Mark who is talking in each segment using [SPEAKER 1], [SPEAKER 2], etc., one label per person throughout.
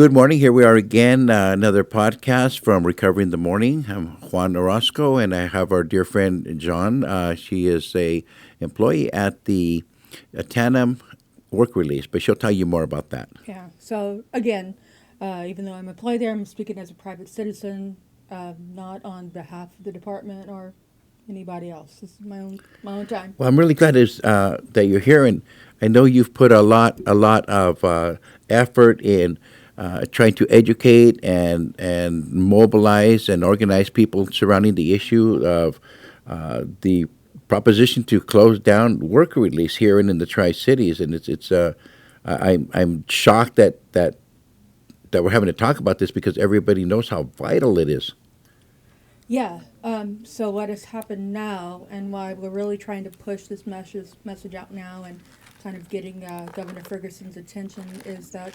[SPEAKER 1] Good morning. Here we are again, another podcast from Recovery in the Morning. I'm Juan Orozco, and I have our dear friend Jaune. She is a employee at the Tandem Work Release, but she'll tell you more about that.
[SPEAKER 2] Yeah. So again, even though I'm employed there, I'm speaking as a private citizen, not on behalf of the department or anybody else. This is my own time.
[SPEAKER 1] Well, I'm really glad that you're here, and I know you've put a lot of effort in trying to educate and mobilize and organize people surrounding the issue of the proposition to close down work release here and in the Tri Cities, and I'm shocked that we're having to talk about this because everybody knows how vital it is.
[SPEAKER 2] Yeah. So what has happened now, and why we're really trying to push this message out now, and kind of getting Governor Ferguson's attention, is that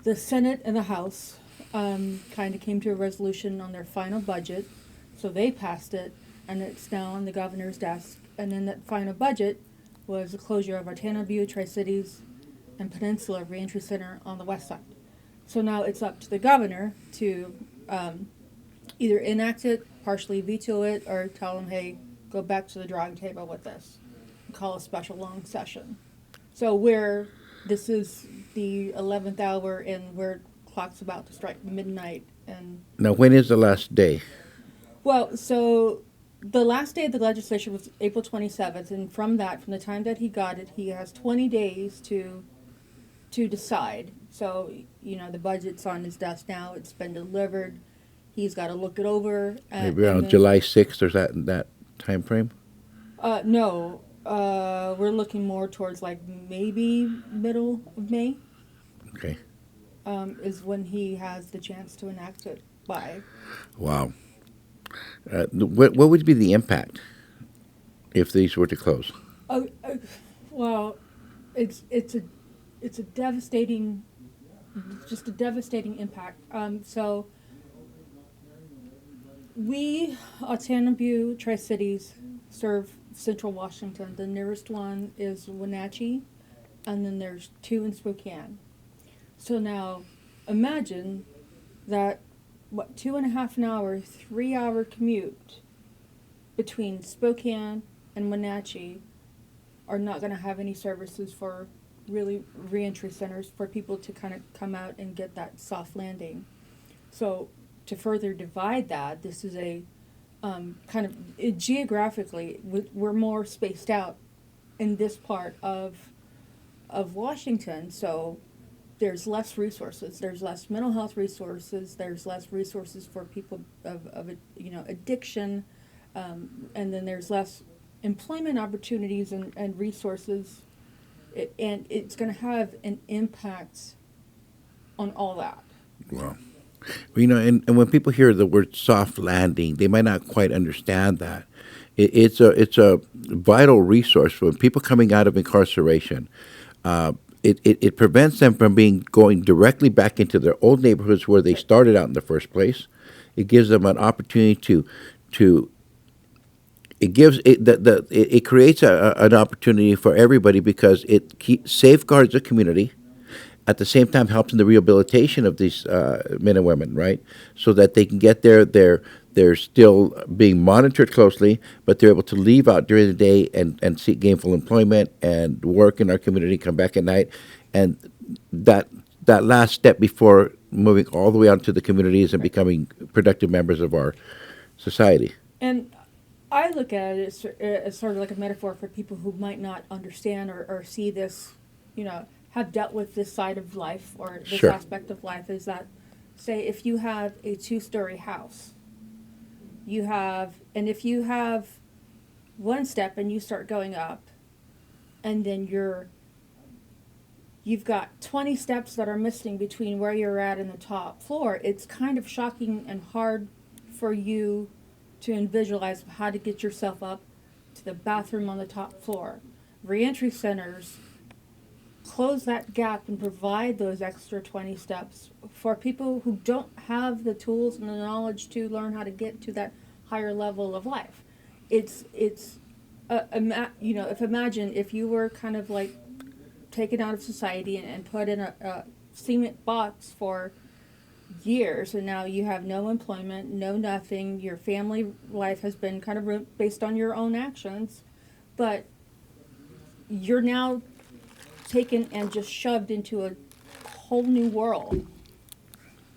[SPEAKER 2] the Senate and the House kind of came to a resolution on their final budget, so they passed it, and it's now on the governor's desk. And then that final budget was the closure of our Tannenview, Tri-Cities, and Peninsula Reentry Center on the west side. So now it's up to the governor to either enact it, partially veto it, or tell them, hey, go back to the drawing table with this, and call a special long session. So this is the 11th hour, and where clock's about to strike midnight. And
[SPEAKER 1] Now, when is the last day?
[SPEAKER 2] well, so the last day of the legislation was April 27th, and from the time that he got it, he has 20 days to decide. So, the budget's on his desk now. It's been delivered. He's got to look it over.
[SPEAKER 1] Maybe around July 6th or that time frame?
[SPEAKER 2] No, we're looking more towards like maybe middle of May.
[SPEAKER 1] Okay.
[SPEAKER 2] Is when he has the chance to enact it by.
[SPEAKER 1] Wow. What would be the impact if these were to close?
[SPEAKER 2] Oh, well, it's a devastating, just a devastating impact. So we, Tannenview, Tri-Cities, serve Central Washington. The nearest one is Wenatchee, and then there's two in Spokane. So now, imagine that, 2.5 hour, 3 hour commute between Spokane and Wenatchee are not going to have any services for really reentry centers for people to kind of come out and get that soft landing. So to further divide that, this is a geographically, we're more spaced out in this part of Washington. So there's less resources. There's less mental health resources. There's less resources for people of addiction, and then there's less employment opportunities and resources, and it's going to have an impact on all that.
[SPEAKER 1] Wow. Well, and when people hear the word soft landing, they might not quite understand that. It's a vital resource for people coming out of incarceration. It prevents them from going directly back into their old neighborhoods where they started out in the first place. It gives them an opportunity to it creates an opportunity for everybody because it safeguards the community. At the same time, helps in the rehabilitation of these men and women, right? So that they can get there. They're still being monitored closely, but they're able to leave out during the day and seek gainful employment and work in our community, come back at night. And that last step before moving all the way out to the communities and becoming productive members of our society.
[SPEAKER 2] And I look at it as sort of like a metaphor for people who might not understand or see this, have dealt with this side of life or this
[SPEAKER 1] Sure.
[SPEAKER 2] aspect of life, is that, say, if you have a 2-story house, and if you have one step and you start going up, and then you've got 20 steps that are missing between where you're at and the top floor, it's kind of shocking and hard for you to visualize how to get yourself up to the bathroom on the top floor. Reentry centers close that gap and provide those extra 20 steps for people who don't have the tools and the knowledge to learn how to get to that higher level of life. If imagine if you were kind of like taken out of society and put in a cement box for years, and now you have no employment, no nothing. Your family life has been kind of based on your own actions, but you're now taken and just shoved into a whole new world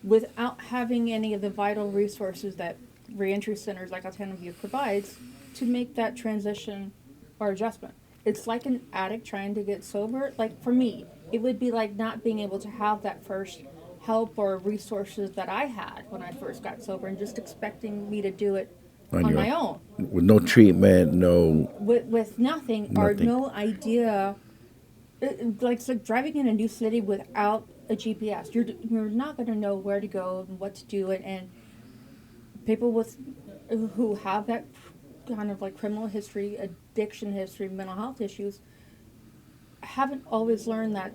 [SPEAKER 2] without having any of the vital resources that reentry centers like Alternative provides to make that transition or adjustment. It's like an addict trying to get sober. Like for me, it would be like not being able to have that first help or resources that I had when I first got sober and just expecting me to do it on my own.
[SPEAKER 1] With no treatment, no.
[SPEAKER 2] With nothing or no idea. It's like driving in a new city without a GPS. You're not going to know where to go and what to do. And people who have that kind of like criminal history, addiction history, mental health issues, haven't always learned that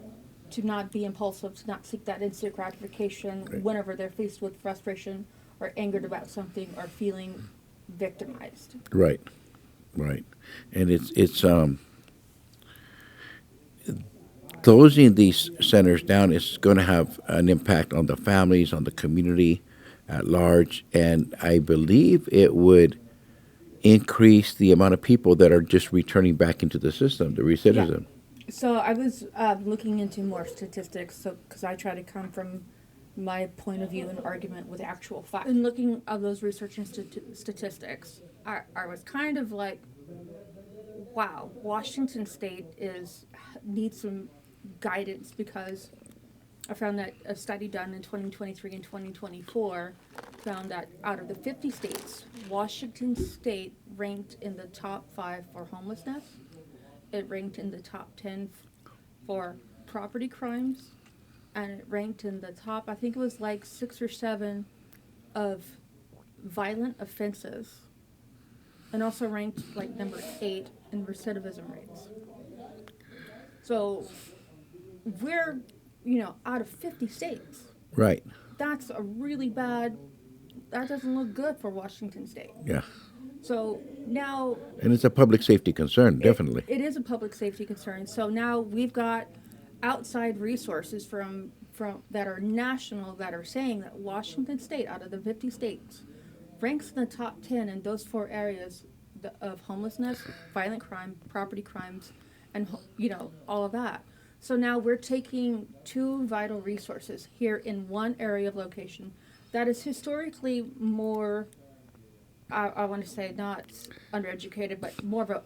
[SPEAKER 2] to not be impulsive, to not seek that instant gratification whenever they're faced with frustration or angered about something or feeling victimized.
[SPEAKER 1] Right, right, and it's closing these centers down is going to have an impact on the families, on the community at large, and I believe it would increase the amount of people that are just returning back into the system, the recidivism.
[SPEAKER 2] Yeah. So I was looking into more statistics, so because I try to come from my point of view and argument with actual facts. And looking at those research and statistics, I was kind of like, wow, Washington State needs some guidance, because I found that a study done in 2023 and 2024 found that out of the 50 states, Washington State ranked in the top 5 for homelessness. It ranked in the top 10 for property crimes, and it ranked in the top, I think it was like 6 or 7 of violent offenses, and also ranked like number 8 in recidivism rates. So we're, out of 50 states.
[SPEAKER 1] Right.
[SPEAKER 2] That's a really bad, that doesn't look good for Washington State.
[SPEAKER 1] Yeah.
[SPEAKER 2] So now...
[SPEAKER 1] And it's a public safety concern, definitely.
[SPEAKER 2] It is a public safety concern. So now we've got outside resources from that are national that are saying that Washington State, out of the 50 states, ranks in the top 10 in those 4 areas of homelessness, violent crime, property crimes, and, all of that. So now we're taking 2 vital resources here in one area of location that is historically more, I want to say not undereducated, but more of a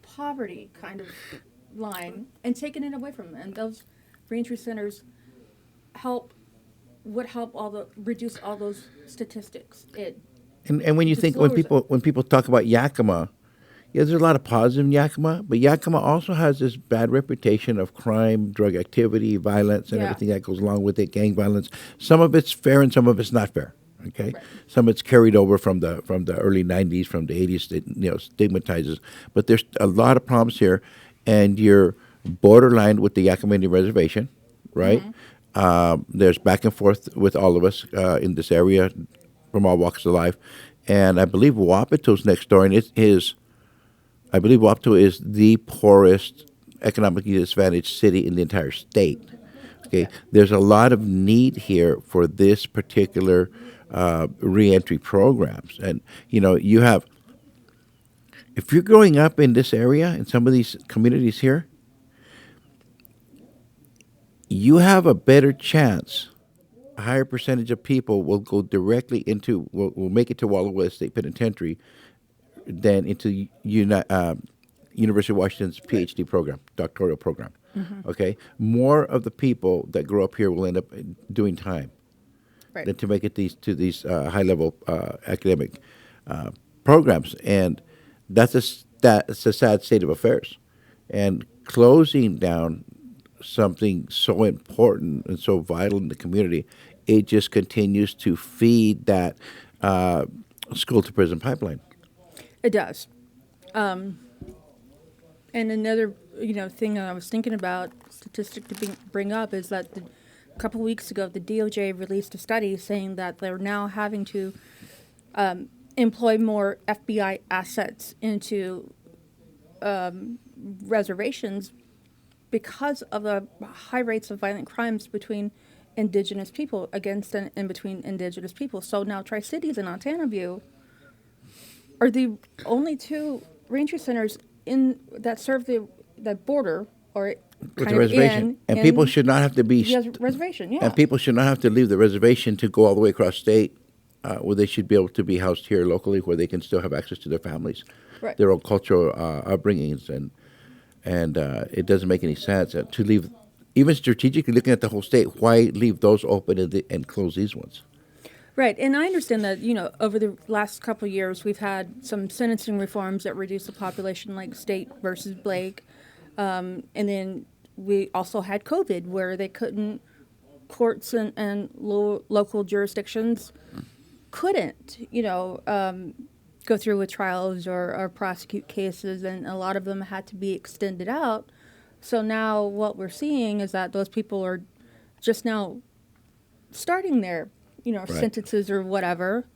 [SPEAKER 2] poverty kind of line, and taking it away from them. And those reentry centers would help reduce all those statistics.
[SPEAKER 1] And when you think, when people talk about Yakima, yeah, there's a lot of positive in Yakima, but Yakima also has this bad reputation of crime, drug activity, violence, and everything that goes along with it, gang violence. Some of it's fair and some of it's not fair. Okay, right. Some of it's carried over from the early '90s, from the '80s, that stigmatizes. But there's a lot of problems here, and you're borderline with the Yakima Indian Reservation, right? Mm-hmm. There's back and forth with all of us in this area from all walks of life, and I believe Wapito's next door, and I believe Wapato is the poorest, economically disadvantaged city in the entire state. Okay, there's a lot of need here for this particular reentry programs, and you have, if you're growing up in this area, in some of these communities here, you have a better chance. A higher percentage of people will go directly into will make it to Walla Willa State Penitentiary than into University of Washington's PhD program, doctoral program. Mm-hmm. Okay, more of the people that grow up here will end up doing time than to make it to these high-level academic programs, and that's a sad state of affairs. And closing down something so important and so vital in the community, it just continues to feed that school to prison pipeline.
[SPEAKER 2] It does. And another, thing I was thinking about, statistic to bring up, is that a couple weeks ago, the DOJ released a study saying that they're now having to employ more FBI assets into reservations because of the high rates of violent crimes between indigenous people, against and in between indigenous people. So now Tri-Cities and Ontario are the only two reentry centers that serve the border, or
[SPEAKER 1] With
[SPEAKER 2] kind
[SPEAKER 1] the
[SPEAKER 2] of
[SPEAKER 1] reservation. And people should not have to be,
[SPEAKER 2] the reservation. Yeah,
[SPEAKER 1] and people should not have to leave the reservation to go all the way across state, where they should be able to be housed here locally, where they can still have access to their families,
[SPEAKER 2] right.
[SPEAKER 1] their own cultural upbringings, and it doesn't make any sense to leave. Even strategically looking at the whole state, why leave those open and close these ones?
[SPEAKER 2] Right, and I understand that, over the last couple of years, we've had some sentencing reforms that reduce the population, like State versus Blake, and then we also had COVID, where they couldn't, courts and local jurisdictions couldn't, go through with trials or prosecute cases, and a lot of them had to be extended out. So now what we're seeing is that those people are just now starting their
[SPEAKER 1] Right.
[SPEAKER 2] sentences or whatever.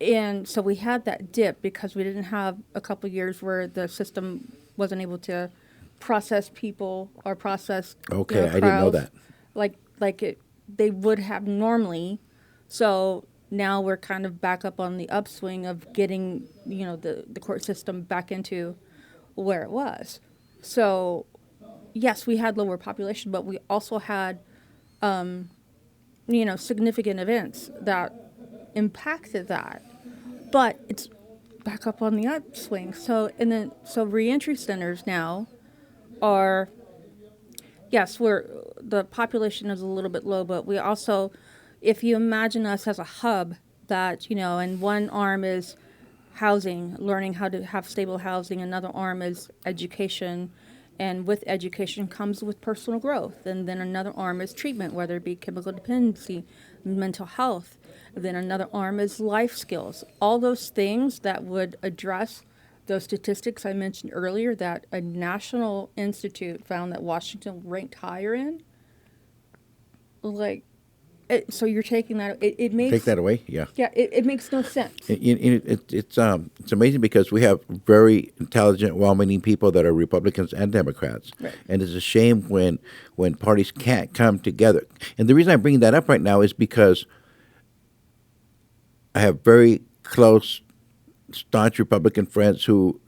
[SPEAKER 2] And so we had that dip because we didn't have a couple of years where the system wasn't able to process people or process
[SPEAKER 1] Okay, I didn't know
[SPEAKER 2] trials
[SPEAKER 1] that.
[SPEAKER 2] they would have normally. So now we're kind of back up on the upswing of getting the court system back into where it was. So yes, we had lower population, but we also had significant events that impacted that. But it's back up on the upswing. So reentry centers now are, yes, the population is a little bit low, but we also, if you imagine us as a hub that, and one arm is housing, learning how to have stable housing, another arm is education, and with education comes with personal growth. And then another arm is treatment, whether it be chemical dependency, mental health. Then another arm is life skills. All those things that would address those statistics I mentioned earlier that a national institute found that Washington ranked higher in. So you're taking that, it makes...
[SPEAKER 1] Take that away? Yeah.
[SPEAKER 2] Yeah, it makes no sense.
[SPEAKER 1] It's amazing because we have very intelligent, well-meaning people that are Republicans and Democrats,
[SPEAKER 2] Right.
[SPEAKER 1] and it's a shame when parties can't come together. And the reason I'm bringing that up right now is because I have very close, staunch Republican friends who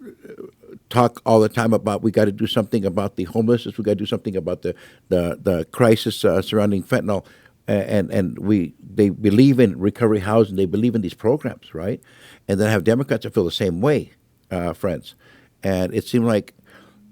[SPEAKER 1] talk all the time about we got to do something about the homelessness, we got to do something about the crisis surrounding fentanyl. And they believe in recovery housing. They believe in these programs, right? And then I have Democrats that feel the same way, friends. And it seemed like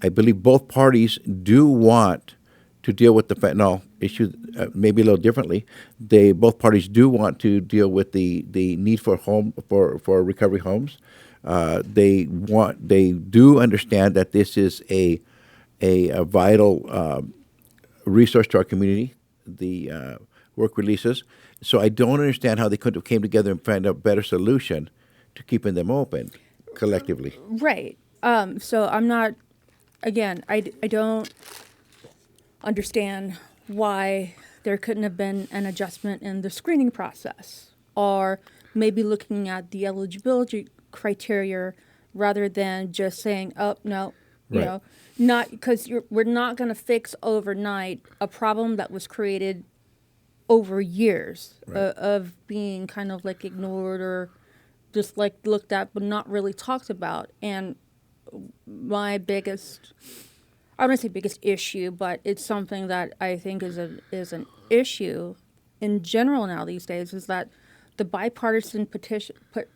[SPEAKER 1] I believe both parties do want to deal with the fentanyl issue, maybe a little differently. Both parties do want to deal with the need for recovery homes. They do understand that this is a vital resource to our community. The work releases. So I don't understand how they could have came together and found a better solution to keeping them open collectively.
[SPEAKER 2] Right. So I'm not, again, I don't understand why there couldn't have been an adjustment in the screening process, or maybe looking at the eligibility criteria rather than just saying, oh, no,
[SPEAKER 1] Right.
[SPEAKER 2] not because we're not going to fix overnight a problem that was created over years
[SPEAKER 1] Right.
[SPEAKER 2] of being kind of like ignored or just like looked at but not really talked about. And my biggest, I don't want to say biggest issue, but it's something that I think is an issue in general now these days, is that the bipartisan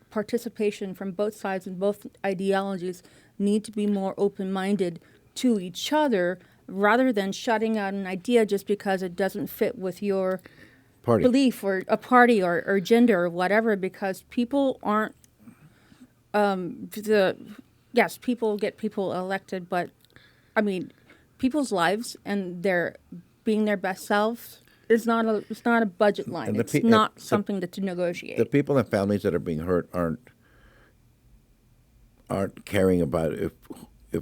[SPEAKER 2] participation from both sides and both ideologies need to be more open-minded to each other rather than shutting out an idea just because it doesn't fit with your
[SPEAKER 1] Party.
[SPEAKER 2] belief or a party or gender or whatever, because people aren't yes, people get people elected, but I mean, people's lives and their being their best selves is not a budget line.
[SPEAKER 1] And
[SPEAKER 2] It's not something to negotiate.
[SPEAKER 1] The people and families that are being hurt aren't caring about if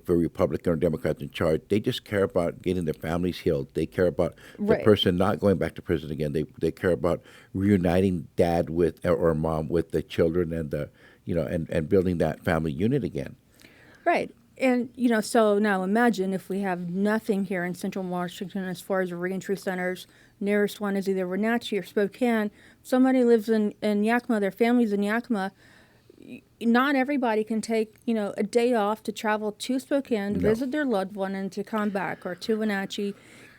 [SPEAKER 1] a Republican or Democrat's in charge. They just care about getting their families healed. They care about the
[SPEAKER 2] Right.
[SPEAKER 1] person not going back to prison again. They care about reuniting dad with or mom with the children and and building that family unit again.
[SPEAKER 2] Right. And, you know, so now imagine if we have nothing here in central Washington as far as reentry centers. Nearest one is either Wenatchee or Spokane. Somebody lives in Yakima, their family's in Yakima. Not everybody can take, you know, a day off to travel to Spokane to
[SPEAKER 1] No.
[SPEAKER 2] visit their loved one and to come back, or to Wenatchee.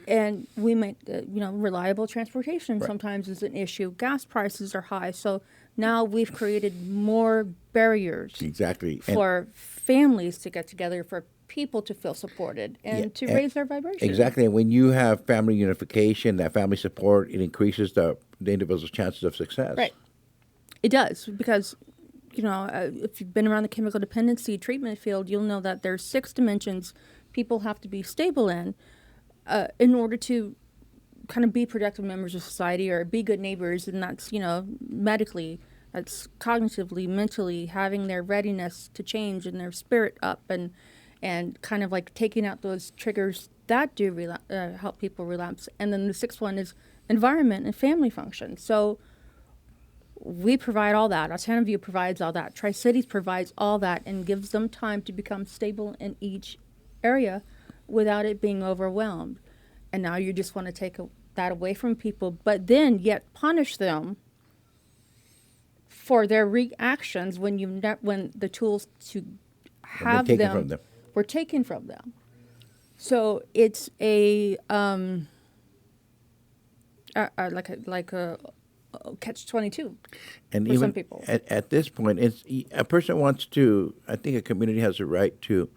[SPEAKER 2] And we make, you know, reliable transportation
[SPEAKER 1] Right.
[SPEAKER 2] sometimes is an issue. Gas prices are high. So now we've created more barriers
[SPEAKER 1] Exactly.
[SPEAKER 2] for families to get together, for people to feel supported, and
[SPEAKER 1] Yeah,
[SPEAKER 2] to
[SPEAKER 1] and-
[SPEAKER 2] raise their vibration.
[SPEAKER 1] Exactly. And when you have family unification, that family support, it increases the individual's chances of success.
[SPEAKER 2] Right. It does, because, you know, if you've been around the chemical dependency treatment field, you'll know that there's 6 dimensions people have to be stable in order to kind of be productive members of society or be good neighbors. And that's, you know, medically, that's cognitively, mentally, having their readiness to change and their spirit up, and kind of like taking out those triggers that do help people relapse. And then the 6th one is environment and family function. So we provide all that. Altana View provides all that. Tri-Cities provides all that and gives them time to become stable in each area without it being overwhelmed. And now you just want to take that away from people, but then yet punish them for their reactions when when the tools to have
[SPEAKER 1] taken from them.
[SPEAKER 2] were taken from them. So it's a catch-22
[SPEAKER 1] And
[SPEAKER 2] for
[SPEAKER 1] even
[SPEAKER 2] some people.
[SPEAKER 1] at this point, a person wants to. I think a community has a right to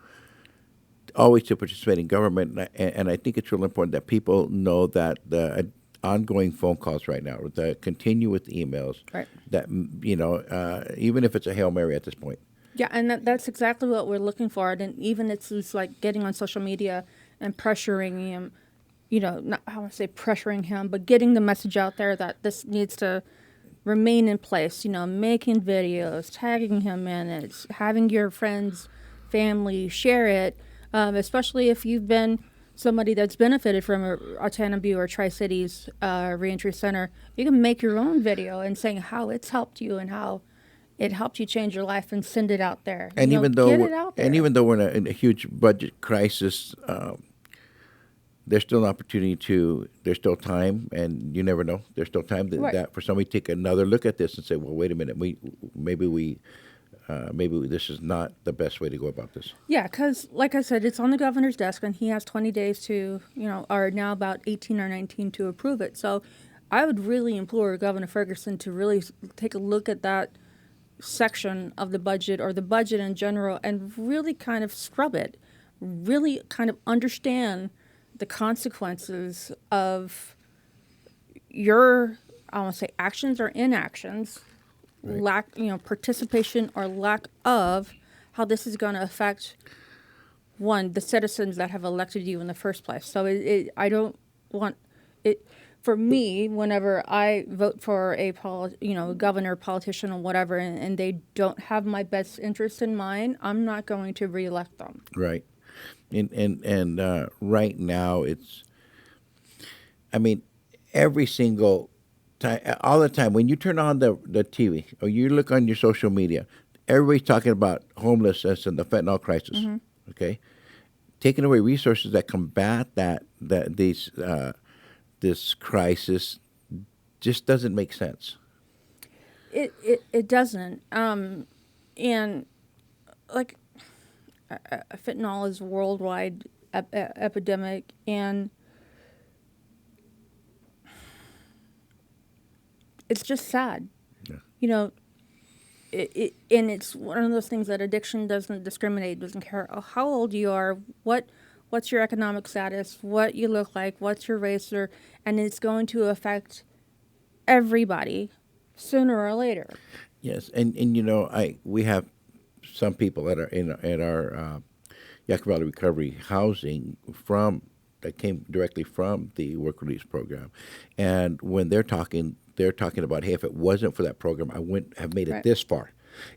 [SPEAKER 1] always to participate in government, and I think it's really important that people know that the ongoing phone calls right now, that continue with emails,
[SPEAKER 2] Right.
[SPEAKER 1] that you know, even if it's a Hail Mary at this point.
[SPEAKER 2] Yeah, and that's exactly what we're looking for. And even it's just like getting on social media and pressuring him, you know, not, I don't want to say pressuring him, but getting the message out there that this needs to remain in place, you know, making videos, tagging him in it, having your friends, family share it, especially if you've been somebody that's benefited from a Altana View or Tri-Cities Reentry Center. You can make your own video and saying how it's helped you and how it helped you change your life, and send it out there.
[SPEAKER 1] And
[SPEAKER 2] You know,
[SPEAKER 1] even though
[SPEAKER 2] get
[SPEAKER 1] we're,
[SPEAKER 2] it out there.
[SPEAKER 1] and even though we're in a huge budget crisis, there's still an opportunity to. There's still time, and you never know. There's still time
[SPEAKER 2] Right.
[SPEAKER 1] that for somebody to take another look at this and say, "Well, wait a minute. Maybe this is not the best way to go about this."
[SPEAKER 2] Yeah, because like I said, it's on the governor's desk, and he has 20 days to, you know, or now about 18 or 19 to approve it. So I would really implore Governor Ferguson to really take a look at that section of the budget, or the budget in general, and really kind of scrub it, really kind of understand the consequences of your, I want to say, actions or inactions,
[SPEAKER 1] Right.
[SPEAKER 2] lack, you know, participation or lack of, how this is going to affect, one, the citizens that have elected you in the first place. So I don't want it. For me, whenever I vote for a governor, politician, or whatever, and they don't have my best interest in mind, I'm not going to reelect them.
[SPEAKER 1] Right. And right now it's. I mean, every single time, all the time, when you turn on the TV or you look on your social media, everybody's talking about homelessness and the fentanyl crisis.
[SPEAKER 2] Mm-hmm.
[SPEAKER 1] Okay, taking away resources that combat this crisis just doesn't make sense.
[SPEAKER 2] It doesn't. And like fentanyl is a worldwide epidemic, and it's just sad.
[SPEAKER 1] Yeah.
[SPEAKER 2] You know, and it's one of those things that addiction doesn't discriminate, doesn't care how old you are, what's your economic status, what you look like, what's your race, and it's going to affect everybody sooner or later.
[SPEAKER 1] Yes, and you know, we have some people that are in our Yakima Valley Recovery housing that came directly from the work release program, and when they're talking about, hey, if it wasn't for that program, I wouldn't have made it
[SPEAKER 2] Right.
[SPEAKER 1] this far.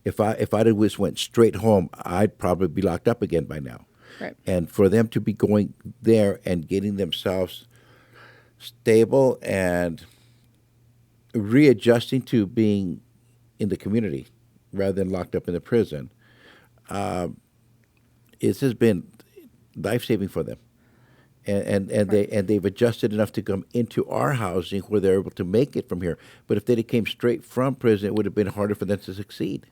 [SPEAKER 1] If I'd have just went straight home, I'd probably be locked up again by now.
[SPEAKER 2] Right.
[SPEAKER 1] And for them to be going there and getting themselves stable and readjusting to being in the community rather than locked up in the prison, it has been life-saving for them. They've adjusted enough to come into our housing where they're able to make it from here. But if they came straight from prison, it would have been harder for them to succeed.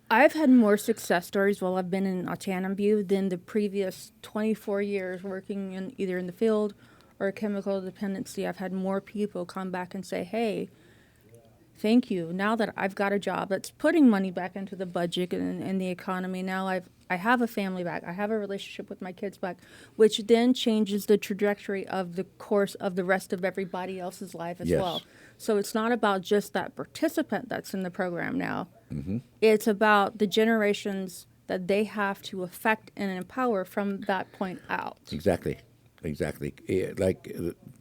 [SPEAKER 2] I've had more success stories while I've been in View than the previous 24 years working in either in the field or chemical dependency. I've had more people come back and say, hey, thank you. Now that I've got a job that's putting money back into the budget and the economy, now I have a family back. I have a relationship with my kids back, which then changes the trajectory of the course of the rest of everybody else's life as
[SPEAKER 1] Yes.
[SPEAKER 2] well. So it's not about just that participant that's in the program now.
[SPEAKER 1] Mm-hmm.
[SPEAKER 2] It's about the generations that they have to affect and empower from that point out.
[SPEAKER 1] Exactly. Like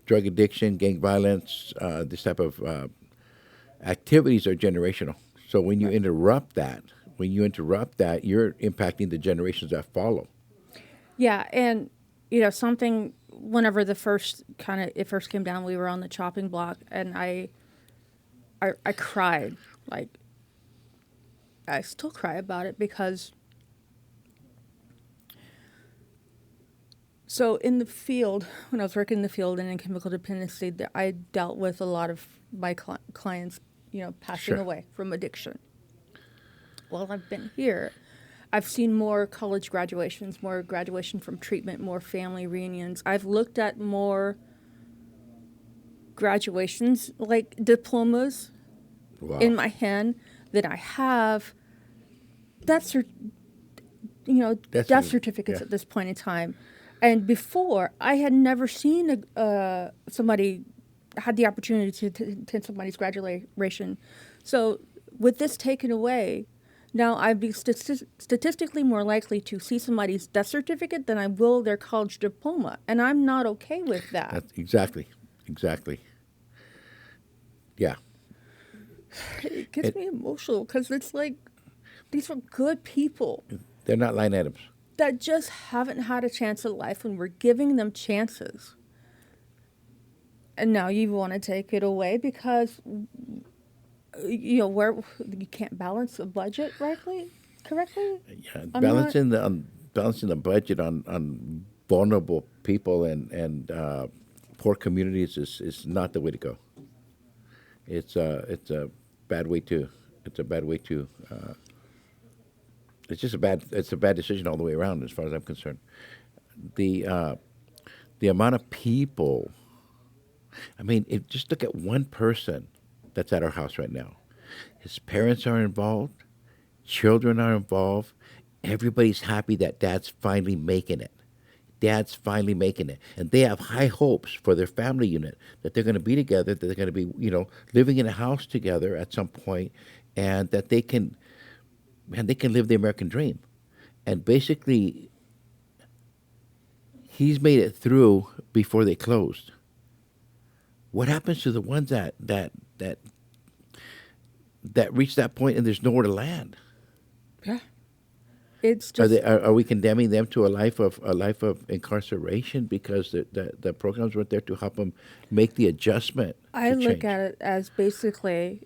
[SPEAKER 1] drug addiction, gang violence, this type of activities are generational. So when you interrupt that, you're impacting the generations that follow.
[SPEAKER 2] Yeah, and something. Whenever it first came down, we were on the chopping block, and I cried. Like, I still cry about it because. So in the field, when I was working in the field and in chemical dependency, I dealt with a lot of my clients, passing
[SPEAKER 1] Sure.
[SPEAKER 2] away from addiction. While I've been here, I've seen more college graduations, more graduation from treatment, more family reunions. I've looked at more graduations, like diplomas,
[SPEAKER 1] Wow.
[SPEAKER 2] in my hand than I have death certificates
[SPEAKER 1] yeah.
[SPEAKER 2] at this point in time. And before, I had never seen somebody had the opportunity to attend somebody's graduation. So with this taken away, now I'd be statistically more likely to see somebody's death certificate than I will their college diploma. And I'm not okay with that.
[SPEAKER 1] That's exactly. Yeah.
[SPEAKER 2] It gets me emotional because it's like these are good people
[SPEAKER 1] They're not line items.
[SPEAKER 2] that just haven't had a chance at life when we're giving them chances. And now you want to take it away because where you can't balance the budget correctly.
[SPEAKER 1] Yeah, balancing the budget on vulnerable people and poor communities is not the way to go. It's a bad way to. It's just a bad decision all the way around, as far as I'm concerned. The amount of people. I mean, just look at one person that's at our house right now. His parents are involved, children are involved. Everybody's happy that dad's finally making it. And they have high hopes for their family unit, that they're going to be together, that they're going to be, living in a house together at some point, and that they can live the American dream. And basically, he's made it through before they closed. What happens to the ones that reach that point and there's nowhere to land?
[SPEAKER 2] Yeah. It's just
[SPEAKER 1] Are we condemning them to a life of incarceration because the programs weren't there to help them make the adjustment?
[SPEAKER 2] I
[SPEAKER 1] to
[SPEAKER 2] look
[SPEAKER 1] change?
[SPEAKER 2] at it as basically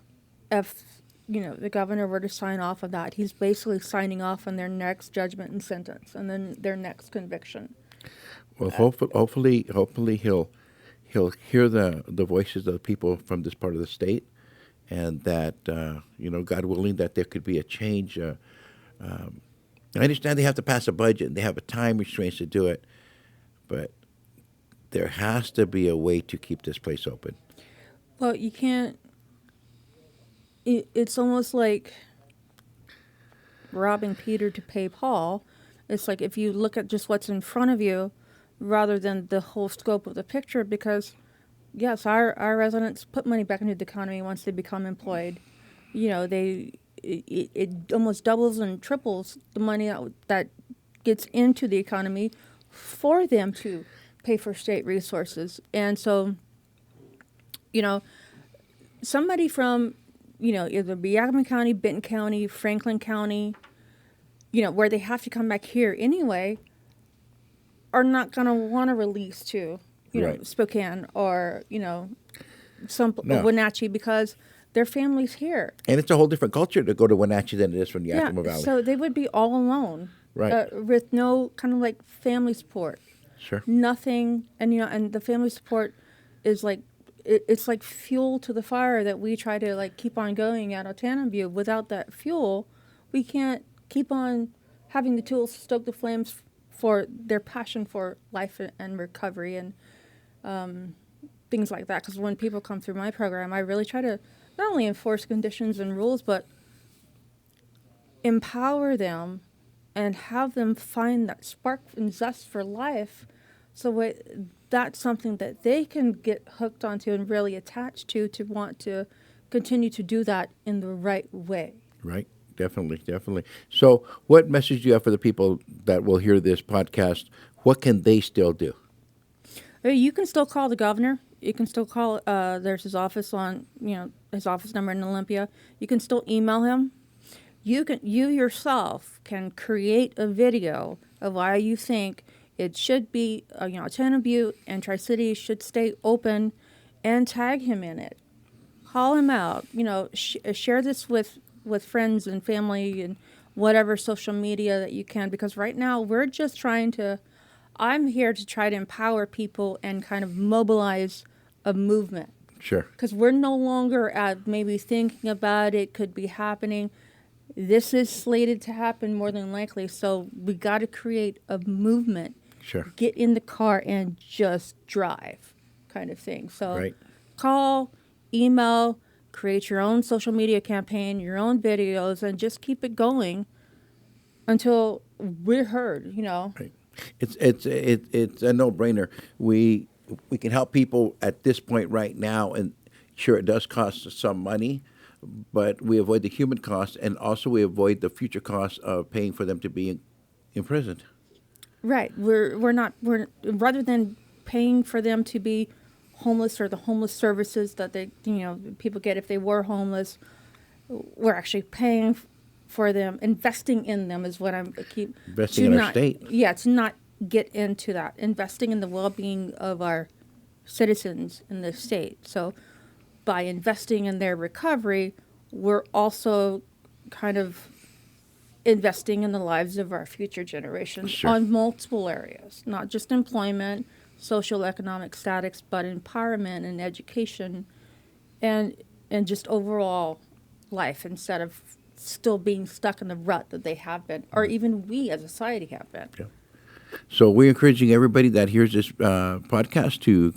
[SPEAKER 2] if the governor were to sign off on that, he's basically signing off on their next judgment and sentence and then their next conviction.
[SPEAKER 1] Well, hopefully he'll hear the voices of the people from this part of the state, and that God willing, that there could be a change. I understand they have to pass a budget and they have a time restraints to do it, but there has to be a way to keep this place open.
[SPEAKER 2] Well, you can't. It's almost like robbing Peter to pay Paul. It's like if you look at just what's in front of you rather than the whole scope of the picture, because, yes, our residents put money back into the economy once they become employed. It almost doubles and triples the money that gets into the economy for them to pay for state resources. And so, somebody from, either Yakima County, Benton County, Franklin County, where they have to come back here anyway, are not going to want to release to,
[SPEAKER 1] Right.
[SPEAKER 2] Spokane or, some
[SPEAKER 1] No.
[SPEAKER 2] Wenatchee because their family's here.
[SPEAKER 1] And it's a whole different culture to go to Wenatchee than it is from Yakima Valley.
[SPEAKER 2] So they would be all alone.
[SPEAKER 1] Right.
[SPEAKER 2] with no kind of like family support.
[SPEAKER 1] Sure.
[SPEAKER 2] Nothing, and and the family support is like it's like fuel to the fire that we try to like keep on going at Altana View. Without that fuel, we can't keep on having the tools to stoke the flames for their passion for life and recovery and things like that. Because when people come through my program, I really try to not only enforce conditions and rules, but empower them and have them find that spark and zest for life. So that's something that they can get hooked onto and really attached to want to continue to do that in the right way.
[SPEAKER 1] Right. Definitely. Definitely. So what message do you have for the people that will hear this podcast? What can they still do?
[SPEAKER 2] You can still call the governor. You can still call, there's his office on, his office number in Olympia. You can still email him. You yourself can create a video of why you think it should be, Altana Butte and Tri-Cities should stay open, and tag him in it. Call him out. Share this with friends and family and whatever social media that you can, because right now we're just I'm here to try to empower people and kind of mobilize a movement.
[SPEAKER 1] Sure.
[SPEAKER 2] Because we're no longer at maybe thinking about it could be happening. This is slated to happen more than likely, so we got to create a movement.
[SPEAKER 1] Sure.
[SPEAKER 2] Get in the car and just drive, kind of thing. So
[SPEAKER 1] Right.
[SPEAKER 2] Call, email, create your own social media campaign, your own videos, and just keep it going until we're heard.
[SPEAKER 1] Right. It's a no-brainer. We can help people at this point right now, and sure, it does cost us some money, but we avoid the human cost, and also we avoid the future costs of paying for them to be imprisoned.
[SPEAKER 2] Right. We're rather than paying for them to be homeless or the homeless services that people get if they were homeless, we're actually paying for them. Investing in them is what I'm keep
[SPEAKER 1] Investing in our state.
[SPEAKER 2] Yeah, to not get into that. Investing in the well-being of our citizens in the state. So by investing in their recovery, we're also kind of investing in the lives of our future generations.
[SPEAKER 1] Sure.
[SPEAKER 2] On multiple areas, not just employment, social economic status, but empowerment and education and just overall life, instead of still being stuck in the rut that they have been, or even we as a society have been.
[SPEAKER 1] Yeah. So we're encouraging everybody that hears this podcast to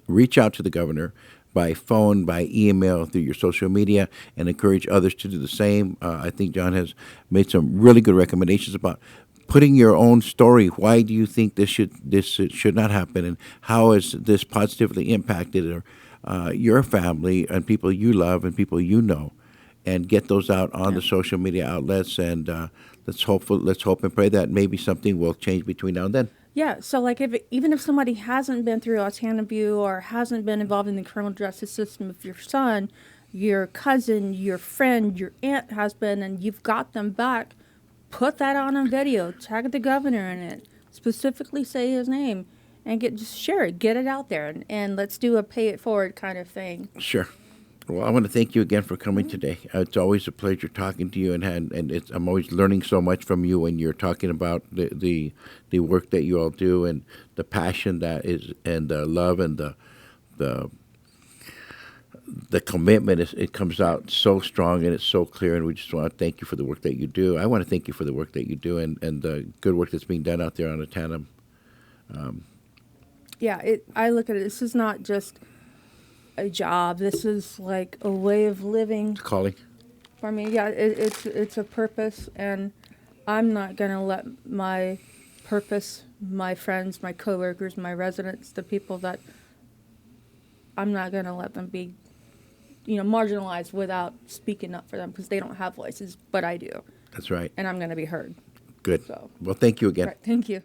[SPEAKER 1] reach out to the governor by phone, by email, through your social media, and encourage others to do the same. I think John has made some really good recommendations about putting your own story. Why do you think this should not happen, and how has this positively impacted your family and people you love and people you know, and get those out on the social media outlets. And let's hope and pray that maybe something will change between now and then.
[SPEAKER 2] Yeah, so like even if somebody hasn't been through Altana View or hasn't been involved in the criminal justice system, if your son, your cousin, your friend, your aunt has been, and you've got them back, put that on a video, tag the governor in it, specifically say his name, and just share it, get it out there, and let's do a pay it forward kind of thing.
[SPEAKER 1] Sure. Well, I want to thank you again for coming today. It's always a pleasure talking to you, and I'm always learning so much from you when you're talking about the work that you all do, and the passion that is, and the love, and the commitment. It comes out so strong, and it's so clear, and we just want to thank you for the work that you do. I want to thank you for the work that you do, and the good work that's being done out there on Altana.
[SPEAKER 2] I look at it, this is not just a job. This is like a way of living.
[SPEAKER 1] It's calling.
[SPEAKER 2] For me, yeah, it's a purpose, and I'm not gonna let my purpose, my friends, my coworkers, my residents, the people that I'm not gonna let them be, marginalized without speaking up for them, because they don't have voices, but I do.
[SPEAKER 1] That's right.
[SPEAKER 2] And I'm gonna be heard.
[SPEAKER 1] Good.
[SPEAKER 2] So.
[SPEAKER 1] Well, thank you again.
[SPEAKER 2] Right, thank you.